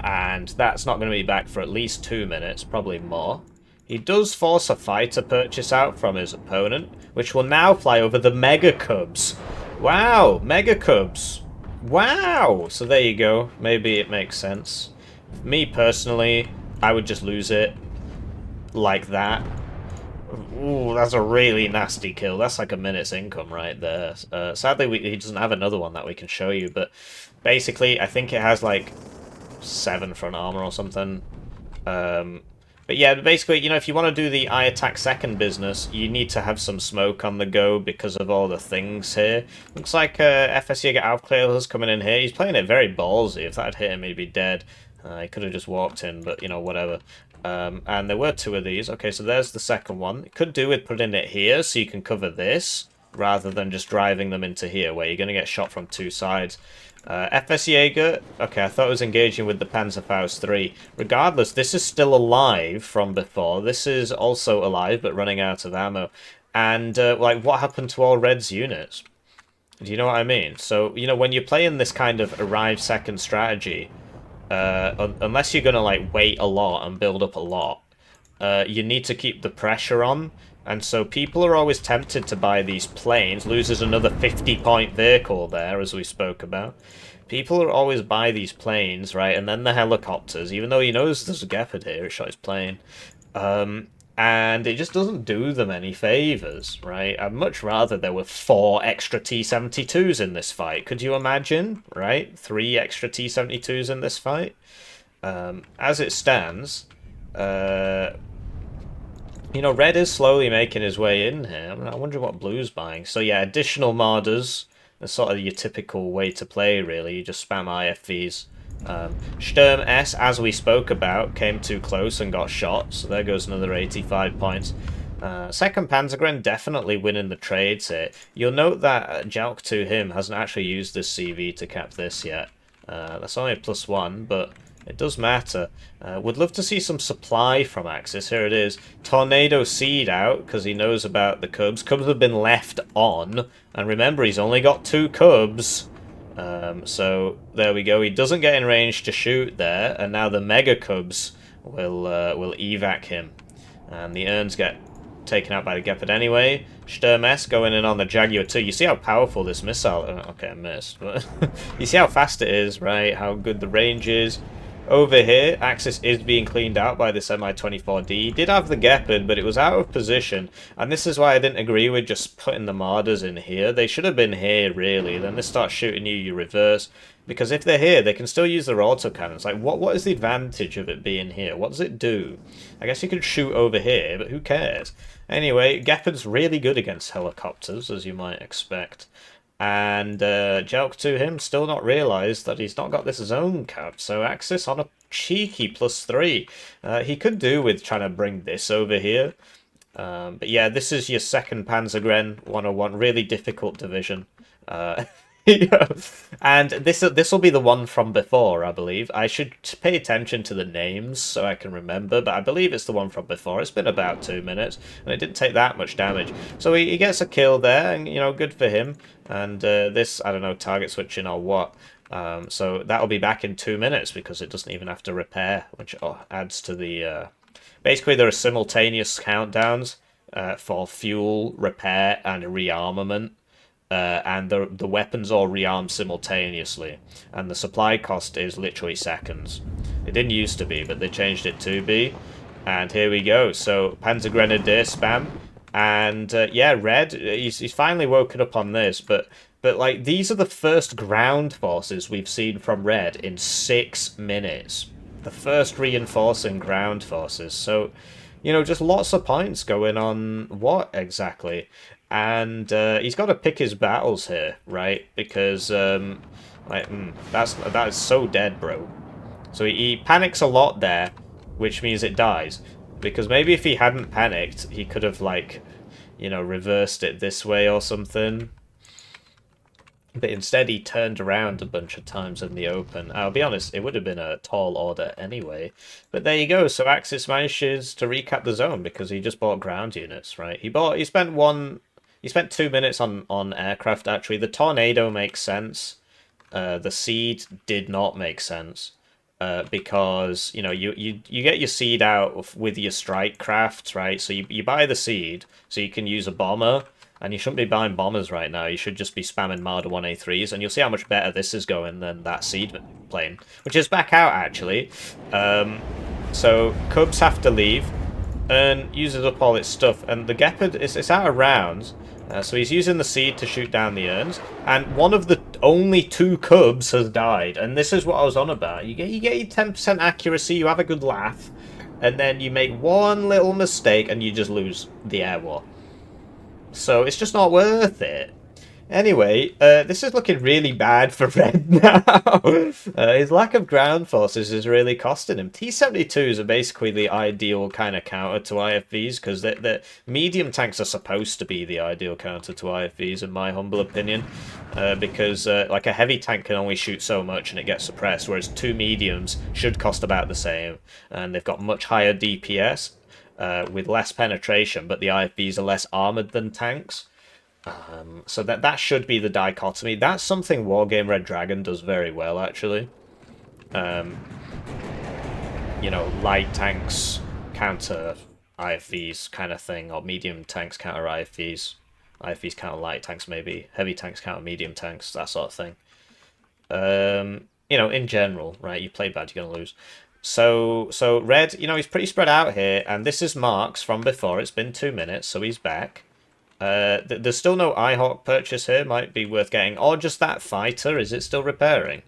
S1: and that's not going to be back for at least 2 minutes, probably more. He does force a fighter purchase out from his opponent, which will now fly over the Mega KUBs. Wow, Mega KUBs. Wow! So there you go. Maybe it makes sense. Me personally, I would just lose it like that. Ooh, that's a really nasty kill. That's like a minute's income right there. Sadly, he doesn't have another one that we can show you, but basically, I think it has like 7 front armor or something. But yeah, basically, you know, if you want to do the I attack second business, you need to have some smoke on the go because of all the things here. Looks like FSJäger Aufklärer is coming in here. He's playing it very ballsy. If that had hit him, he'd be dead. He could have just walked in, but, you know, whatever. And there were 2 of these. Okay, so there's the second one. It could do with putting it here so you can cover this, rather than just driving them into here, where you're going to get shot from 2 sides. FSJäger, okay, I thought it was engaging with the Panzerfaust 3. Regardless, this is still alive from before. This is also alive, but running out of ammo. And, like, what happened to all Red's units? Do you know what I mean? So, you know, when you're playing this kind of arrive second strategy, unless you're going to, like, wait a lot and build up a lot, you need to keep the pressure on. And so people are always tempted to buy these planes. Loses another 50-point vehicle there, as we spoke about. People are always buy these planes, right? And then the helicopters, even though he knows there's a Gepard here, it shot his plane. And it just doesn't do them any favours, right? I'd much rather there were 4 extra T-72s in this fight. Could you imagine, right? 3 extra T-72s in this fight? As it stands, you know, Red is slowly making his way in here. I wonder what Blue's buying. So yeah, additional Marders. That's sort of your typical way to play, really. You just spam IFVs. Sturm S, as we spoke about, came too close and got shot. So there goes another 85 points. Second Panzergren definitely winning the trades here. You'll note that JelToHim hasn't actually used this CV to cap this yet. That's only a +1, but it does matter. Would love to see some supply from Axis. Here it is. Tornado Seed out, because he knows about the KUBs. KUBs have been left on. And remember, he's only got 2 KUBs. So, there we go. He doesn't get in range to shoot there. And now the Mega KUBs will evac him. And the urns get taken out by the Gepard anyway. Sturm S going in on the Jaguar 2. You see how powerful this missile... Okay, I missed. But you see how fast it is, right? How good the range is. Over here, Axis is being cleaned out by this Mi-24D. He did have the Gepard, but it was out of position. And this is why I didn't agree with just putting the Marders in here. They should have been here, really. Then they start shooting you, you reverse. Because if they're here, they can still use their autocannons. Like, what is the advantage of it being here? What does it do? I guess you could shoot over here, but who cares? Anyway, Gepard's really good against helicopters, as you might expect. And JelToHim still not realised that he's not got this zone cap, so Axis on a cheeky +3. He could do with trying to bring this over here. But yeah, this is your second Panzergren 101, really difficult division. Yeah. And this will be the one from before, I believe. I should pay attention to the names so I can remember, but I believe it's the one from before. It's been about 2 minutes, and it didn't take that much damage. So he gets a kill there, and, you know, good for him. And this, I don't know, target switching or what. So that'll be back in 2 minutes because it doesn't even have to repair, which adds to the... Basically, there are simultaneous countdowns for fuel, repair, and rearmament. And the weapons all rearm simultaneously, and the supply cost is literally seconds. It didn't used to be, but they changed it to be, and here we go. So Panzer Grenadier spam, and yeah, Red, he's finally woken up on this, but like these are the first ground forces we've seen from Red in 6 minutes. The first reinforcing ground forces, so you know, just lots of points going on. What exactly? And he's got to pick his battles here, right? Because that is so dead, bro. So he panics a lot there, which means it dies. Because maybe if he hadn't panicked, he could have, like, you know, reversed it this way or something. But instead he turned around a bunch of times in the open. I'll be honest, it would have been a tall order anyway. But there you go. So Axis manages to recap the zone because he just bought ground units, right? He spent 2 minutes on aircraft, actually. The Tornado makes sense. The Seed did not make sense. Because, you know, you get your Seed out with your strike craft, right? So you buy the Seed so you can use a bomber. And you shouldn't be buying bombers right now. You should just be spamming Marder 1A3s. And you'll see how much better this is going than that Seed plane. Which is back out, actually. So KUBs have to leave. And uses up all its stuff. And the Gepard, it's out of rounds. So he's using the Seed to shoot down the urns. And one of the only 2 KUBs has died. And this is what I was on about. You get your 10% accuracy, you have a good laugh. And then you make one little mistake and you just lose the air war. So it's just not worth it. Anyway, this is looking really bad for Red now. His lack of ground forces is really costing him. T-72s are basically the ideal kind of counter to IFVs, because the medium tanks are supposed to be the ideal counter to IFVs, in my humble opinion. Because like a heavy tank can only shoot so much and it gets suppressed, whereas 2 mediums should cost about the same. And they've got much higher DPS with less penetration, but the IFVs are less armoured than tanks. So that should be the dichotomy. That's something Wargame Red Dragon does very well, actually. You know, light tanks counter IFVs kind of thing, or medium tanks counter IFVs. IFVs counter light tanks, maybe. Heavy tanks counter medium tanks, that sort of thing. You know, in general, right? You play bad, you're going to lose. So Red, you know, he's pretty spread out here, and this is Marks from before. It's been 2 minutes, so he's back. There's still no iHawk purchase here, might be worth getting. Or just that fighter, is it still repairing?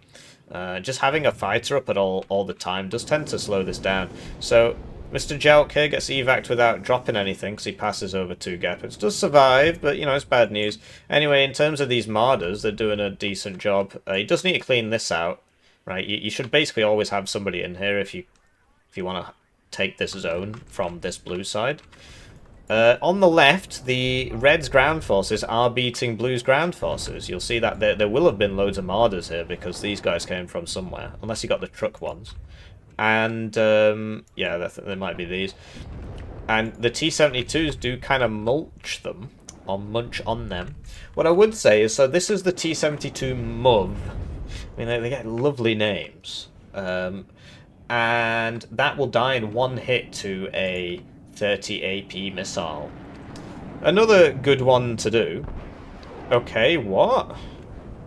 S1: Just having a fighter up at all the time does tend to slow this down. So Mr. Jelk here gets evac without dropping anything because he passes over 2 Gepards. Does survive, but, you know, it's bad news. Anyway, in terms of these Marders, they're doing a decent job. He does need to clean this out, right? You should basically always have somebody in here if you want to take this zone from this blue side. On the left, the Red's ground forces are beating Blue's ground forces. You'll see that there will have been loads of Marders here because these guys came from somewhere, unless you got the truck ones. And, yeah, there might be these. And the T-72s do kind of mulch them, or munch on them. What I would say is, so this is the T-72 MUV. I mean, they get lovely names. And that will die in 1 hit to a 30 AP missile. Another good one to do. Okay, what?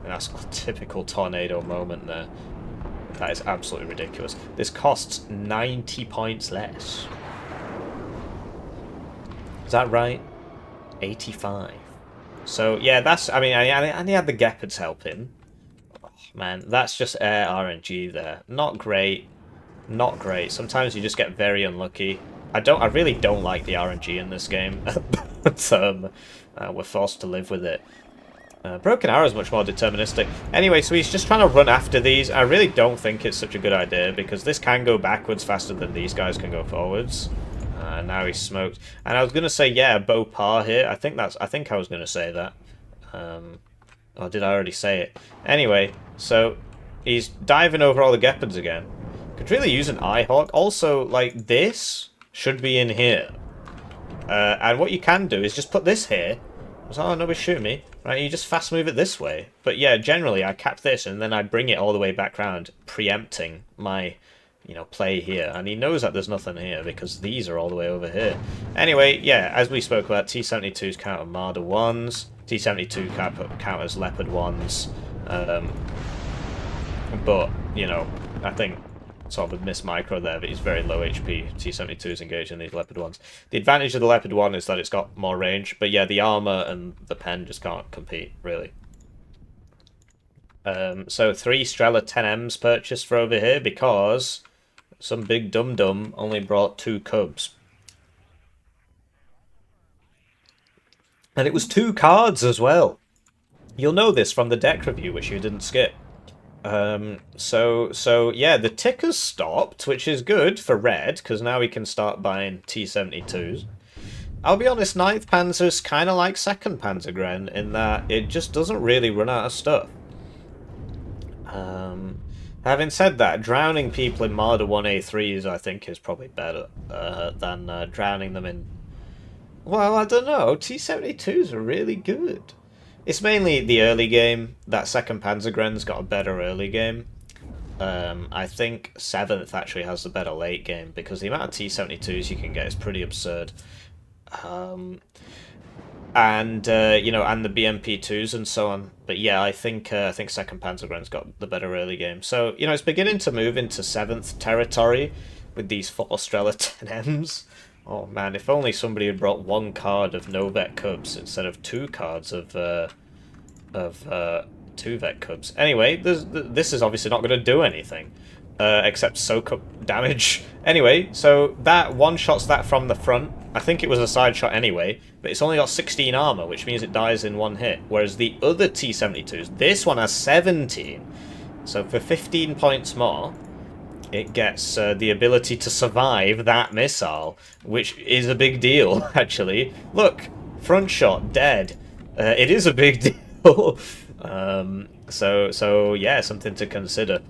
S1: That's a typical tornado moment there. That is absolutely ridiculous. This costs 90 points less. Is that right? 85. So, yeah, that's... I mean, and he had the Gepards help him. Oh, man, that's just air RNG there. Not great. Not great. Sometimes you just get very unlucky. I really don't like the RNG in this game, but we're forced to live with it. Broken Arrow is much more deterministic. Anyway, so he's just trying to run after these. I really don't think it's such a good idea, because this can go backwards faster than these guys can go forwards. Now he's smoked. And I was going to say, yeah, Beaupar here. I think I was going to say that. Or did I already say it? Anyway, so he's diving over all the Gepards again. Could really use an Eyehawk. Also, like, this should be in here. And what you can do is just put this here. Oh, nobody shoot me. Right, you just fast move it this way. But yeah, generally I cap this and then I bring it all the way back round, preempting my, you know, play here. And he knows that there's nothing here because these are all the way over here. Anyway, yeah, as we spoke about, T-72s counter Marder 1s. T-72 counters Leopard 1s. But, you know, I think sort of a miss micro there, but he's very low HP. T-72 is engaging these Leopard 1s. The advantage of the Leopard 1 is that it's got more range, but yeah, the armor and the pen just can't compete, really. So 3 Strela 10Ms purchased for over here because some big dum-dum only brought 2 KUBs. And it was 2 cards as well. You'll know this from the deck review, which you didn't skip. So yeah, the tickers stopped, which is good for red, because now we can start buying T-72s. I'll be honest, 9th Panzer's kind of like 2nd Panzergren, in that it just doesn't really run out of stuff. Having said that, drowning people in Marder 1A3s, I think, is probably better than drowning them in... Well, I don't know, T-72s are really good. It's mainly the early game. That 2nd Panzergren's got a better early game. I think 7th actually has the better late game because the amount of T-72s you can get is pretty absurd. And you know, and the BMP2s and so on. But yeah, I think 2nd Panzergren's got the better early game. So you know, it's beginning to move into 7th territory with these 4 Strela 10Ms. Oh man, if only somebody had brought 1 card of no vet KUBs instead of 2 cards of 2 vet KUBs. Anyway, this is obviously not going to do anything except soak up damage. Anyway, so that one-shots that from the front. I think it was a side shot anyway, but it's only got 16 armor, which means it dies in 1 hit. Whereas the other T-72s, this one has 17. So for 15 points more, it gets the ability to survive that missile, which is a big deal, actually. Look, front shot, dead. It is a big deal. So yeah, something to consider.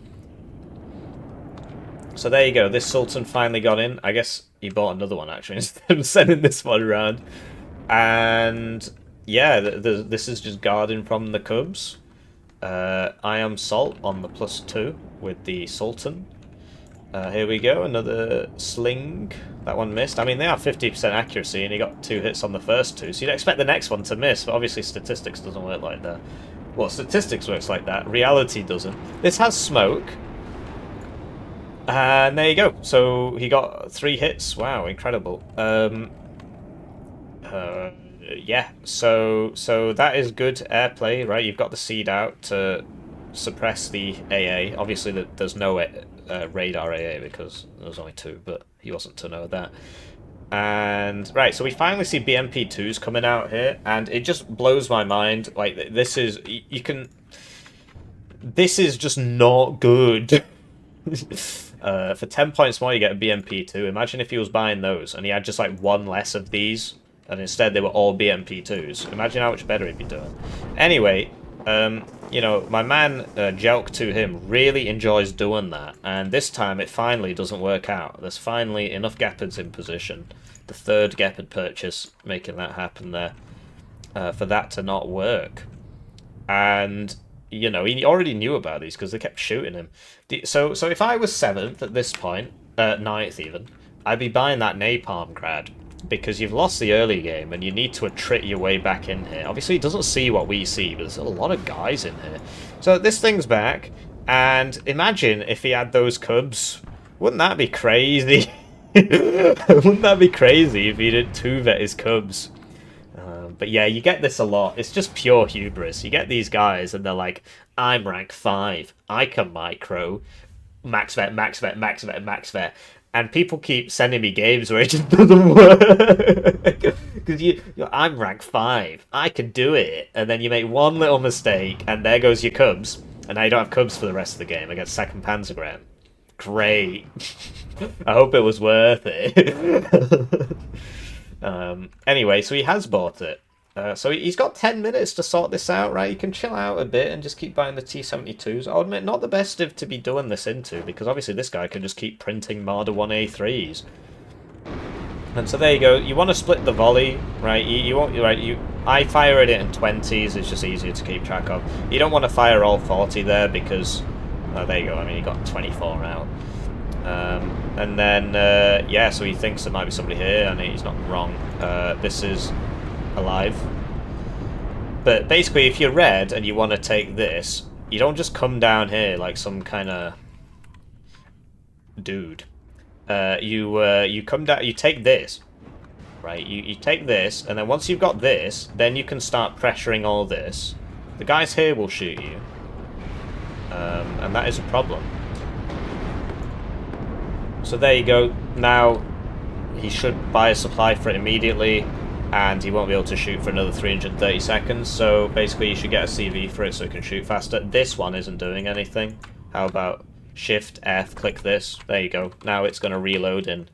S1: So there you go, this Sultan finally got in. I guess he bought another one, actually, instead of sending this one around. And yeah, this is just guarding from the KUBs. I am Salt on the +2 with the Sultan. Here we go, another sling. That one missed. I mean, they have 50% accuracy, and he got 2 hits on the first 2, so you'd expect the next one to miss, but obviously statistics doesn't work like that. Well, statistics works like that. Reality doesn't. This has smoke. And there you go. So he got 3 hits. Wow, incredible. Yeah, so that is good airplay, right? You've got the seed out to suppress the AA. Obviously, there's no radar AA because there's only 2, but he wasn't to know that. And right, so we finally see BMP2s coming out here, and it just blows my mind. Like, this is this is just not good. For 10 points more, you get a BMP2. Imagine if he was buying those and he had just like 1 less of these, and instead they were all BMP2s. Imagine how much better he'd be doing. Anyway, you know, my man JelToHim really enjoys doing that, and this time it finally doesn't work out. There's finally enough Gepards in position. The 3rd Gepard purchase making that happen there, for that to not work. And you know, he already knew about these because they kept shooting him. So if I was 7th at this point, 9th even, I'd be buying that Napalm grad, because you've lost the early game and you need to attrit your way back in here. Obviously, he doesn't see what we see, but there's a lot of guys in here. So this thing's back, and imagine if he had those KUBs. Wouldn't that be crazy? Wouldn't that be crazy if he did 2-vet his KUBs? But yeah, you get this a lot. It's just pure hubris. You get these guys and they're like, I'm rank 5. I can micro. Max vet, max vet, max vet, max vet. And people keep sending me games where it just doesn't work. Because I'm rank 5. I can do it. And then you make one little mistake and there goes your KUBs. And now you don't have KUBs for the rest of the game against 2nd Panzergren. Great. I hope it was worth it. Anyway, so he has bought it. So he's got 10 minutes to sort this out, right? You can chill out a bit and just keep buying the T72s. I'll admit, not the best of to be doing this into, because obviously this guy can just keep printing Marder 1A3s. And so there you go. You want to split the volley, right? You won't, right? I fire it in 20s. It's just easier to keep track of. You don't want to fire all 40 there because, oh, there you go. I mean, you got 24 out. And then, yeah, so he thinks there might be somebody here, and he's not wrong. This is alive. But basically, if you're red and you want to take this, you don't just come down here like some kind of dude. You come down, you take this, right? You take this, and then once you've got this, then you can start pressuring all this. The guys here will shoot you, and that is a problem. So there you go. Now he should buy a supply for it immediately, and he won't be able to shoot for another 330 seconds. So basically, you should get a CV for it so it can shoot faster. This one isn't doing anything. How about Shift F, click this. There you go. Now it's going to reload in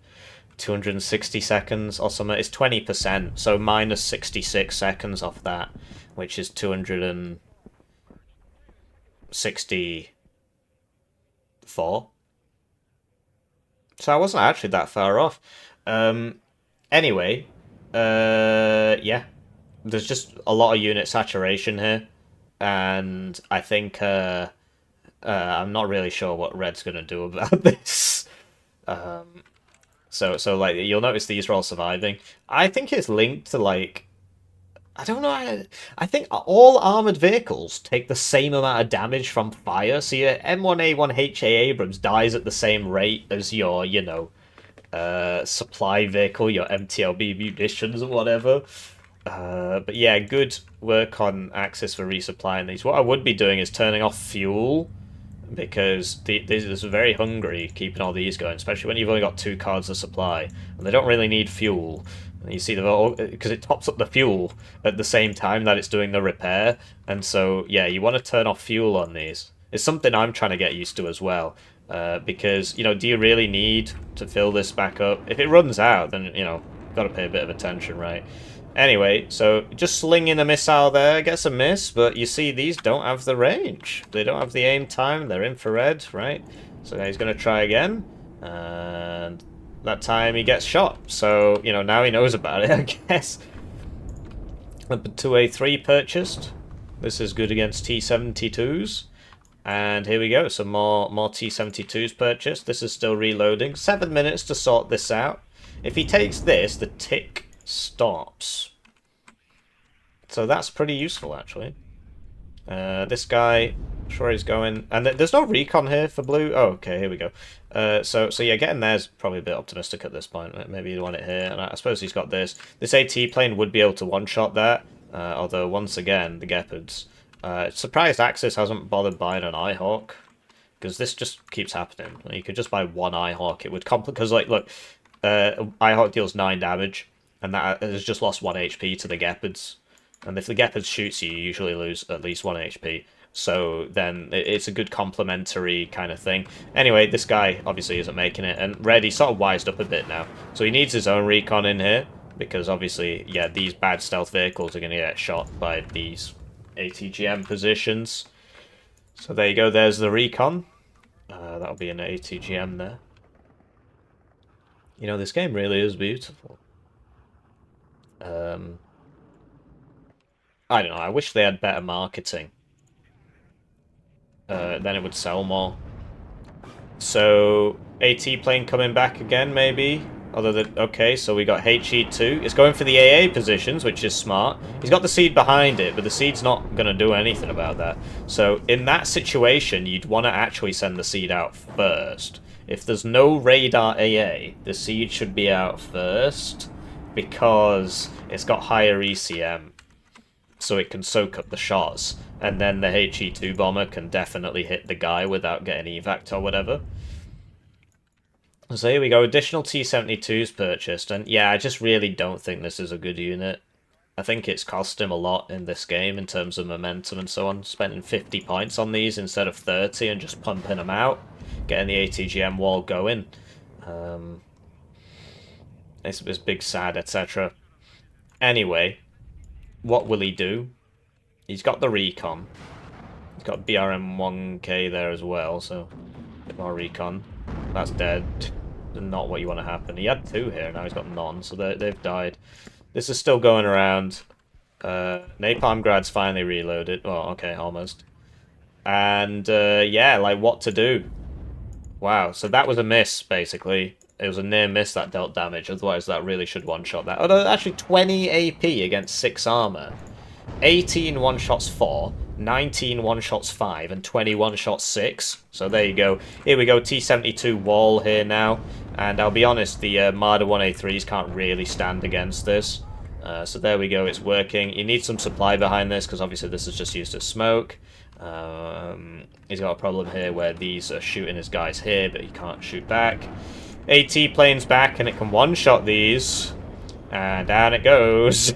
S1: 260 seconds or something. It's 20%, so minus 66 seconds off that, which is 264. So I wasn't actually that far off. Anyway, yeah, there's just a lot of unit saturation here, and I think I'm not really sure what Red's gonna do about this. So like you'll notice these are all surviving. I think it's linked to like, I don't know. I think all armored vehicles take the same amount of damage from fire. So your M1A1HA Abrams dies at the same rate as your, you know, supply vehicle, your MTLB munitions or whatever. But yeah, good work on Axis for resupplying these. What I would be doing is turning off fuel, because this is very hungry keeping all these going, especially when you've only got 2 cards of supply, and they don't really need fuel. And you see because it tops up the fuel at the same time that it's doing the repair, and so yeah, you want to turn off fuel on these. It's something I'm trying to get used to as well, because, you know, do you really need to fill this back up? If it runs out, then, you know, got to pay a bit of attention, right? Anyway, so just slinging a missile there gets a miss, but you see these don't have the range. They don't have the aim time, they're infrared, right? So now he's going to try again, and that time he gets shot. So, you know, now he knows about it, I guess. Number 2A3 purchased. This is good against T-72s. And here we go, some more T-72s purchased. This is still reloading. 7 minutes to sort this out. If he takes this, the tick stops. So that's pretty useful, actually. This guy, I'm sure he's going, and there's no recon here for blue. Oh, okay, here we go. So yeah, getting there's probably a bit optimistic at this point. Maybe you want it here, and I suppose he's got this. This AT plane would be able to one-shot that, although once again, the Gepards. Surprised Axis hasn't bothered buying an Eyehawk, because this just keeps happening. You could just buy one Eyehawk. It would complicate, because like, look, Eyehawk deals 9 damage, and that has just lost 1 HP to the Gepards. And if the Gepard shoots you, you usually lose at least 1 HP. So then it's a good complementary kind of thing. Anyway, this guy obviously isn't making it. And Red, he's sort of wised up a bit now. So he needs his own recon in here. Because obviously, yeah, these bad stealth vehicles are going to get shot by these ATGM positions. So there you go, there's the recon. That'll be an ATGM there. You know, this game really is beautiful. I don't know, I wish they had better marketing. Then it would sell more. So, AT plane coming back again, maybe? Other than, okay, so we got HE2. It's going for the AA positions, which is smart. He's got the seed behind it, but the seed's not going to do anything about that. So, in that situation, you'd want to actually send the seed out first. If there's no radar AA, the seed should be out first, because it's got higher ECM. So it can soak up the shots, and then the HE2 bomber can definitely hit the guy without getting evac or whatever. So here we go, additional T-72s purchased, and yeah, I just really don't think this is a good unit. I think it's cost him a lot in this game in terms of momentum and so on, spending 50 points on these instead of 30 and just pumping them out, getting the ATGM wall going. It's big sad, etc. Anyway, what will he do? He's got the recon. He's got BRM-1K there as well, so a bit more recon. That's dead. Not what you want to happen. He had 2 here, now he's got none, so they've died. This is still going around. Napalm Grad's finally reloaded. Well, okay, almost. And, yeah, like, what to do? Wow, so that was a miss, basically. It was a near miss that dealt damage, otherwise that really should one-shot that. Oh, no, actually 20 AP against 6 armor. 18 one-shots 4, 19 one-shots 5, and 20 one-shots 6. So there you go. Here we go, T-72 wall here now. And I'll be honest, the Marder 1A3s can't really stand against this. So there we go, it's working. You need some supply behind this, because obviously this is just used as smoke. He's got a problem here where these are shooting his guys here, but he can't shoot back. AT plane's back, and it can one-shot these. And down it goes.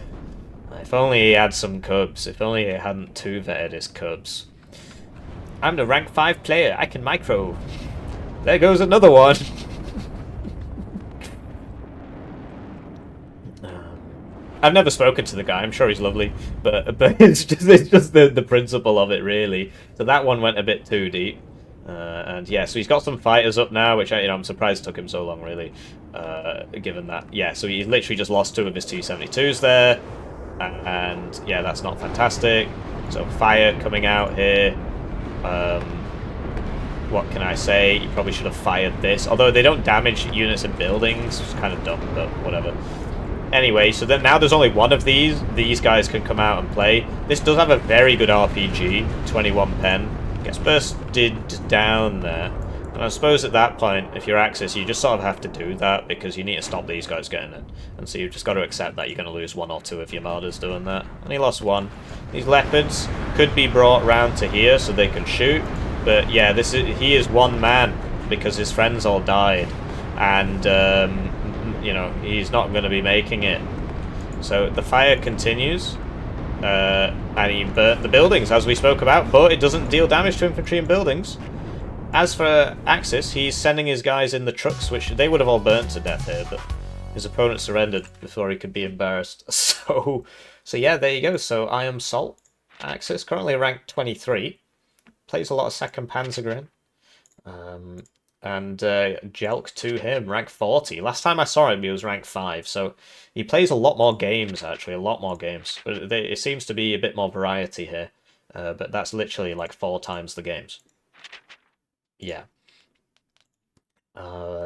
S1: If only he had some KUBs. If only he hadn't 2-vetted his KUBs. I'm the rank 5 player. I can micro. There goes another one. I've never spoken to the guy. I'm sure he's lovely, but it's just the principle of it, really. So that one went a bit too deep, and yeah. So he's got some fighters up now, which I'm surprised took him so long, really, given that. Yeah. So he's literally just lost 2 of his T-72s there, and yeah, that's not fantastic. So fire coming out here. What can I say? You probably should have fired this, although they don't damage units and buildings. It's kind of dumb, but whatever. Anyway, so then now there's only one of these. These guys can come out and play. This does have a very good RPG, 21 pen. Gets bursted down there. And I suppose at that point, if you're Axis, you just sort of have to do that because you need to stop these guys getting in. And so you've just got to accept that you're going to lose 1 or 2 of your Marders doing that. And he lost 1. These Leopards could be brought round to here so they can shoot. But yeah, he is 1 man because his friends all died. And you know, he's not going to be making it. So the fire continues, and he burnt the buildings, as we spoke about, but it doesn't deal damage to infantry and buildings. As for Axis, he's sending his guys in the trucks, which they would have all burnt to death here, but his opponent surrendered before he could be embarrassed. So yeah, there you go. So I am Salt. Axis, currently ranked 23. Plays a lot of 2nd Panzergren. And JelToHim, rank 40. Last time I saw him, he was rank 5, so he plays a lot more games, actually, a lot more games. But it seems to be a bit more variety here, but that's literally like 4 times the games. Yeah.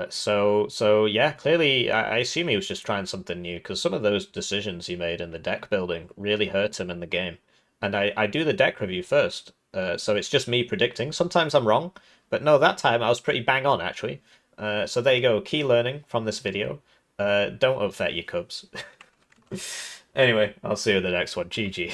S1: So yeah, clearly, I assume he was just trying something new, because some of those decisions he made in the deck building really hurt him in the game. And I do the deck review first, so it's just me predicting. Sometimes I'm wrong, but no, that time I was pretty bang on, actually. So there you go, key learning from this video. Don't upset your KUBs. Anyway, I'll see you in the next one. GG.